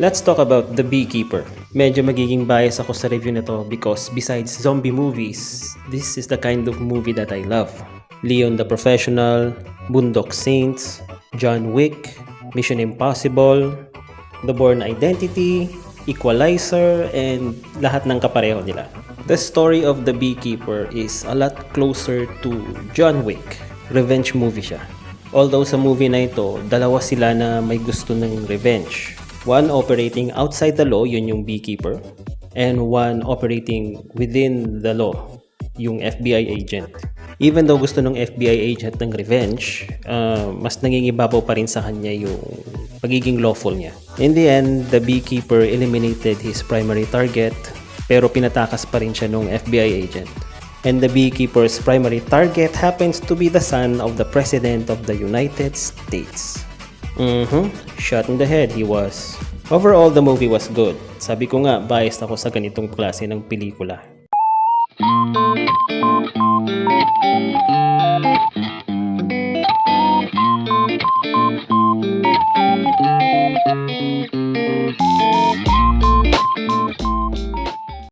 Let's talk about The Beekeeper. Medyo magiging bias ako sa review na to because besides zombie movies, this is the kind of movie that I love. Leon the Professional, Boondock Saints, John Wick, Mission Impossible, The Bourne Identity, Equalizer, and lahat ng kapareho nila. The story of The Beekeeper is a lot closer to John Wick. Revenge movie siya. Although sa movie na ito, dalawa sila na may gusto ng revenge. One operating outside the law, yun yung beekeeper, and one operating within the law, yung FBI agent. Even though gusto ng FBI agent ng revenge, mas nangingibabaw pa rin sa kanya yung pagiging lawful niya. In the end, the beekeeper eliminated his primary target, pero pinatakas pa rin siya ng FBI agent. And the beekeeper's primary target happens to be the son of the President of the United States. Shot in the head he was. Overall, the movie was good. Sabi ko nga, biased ako sa ganitong klase ng pelikula.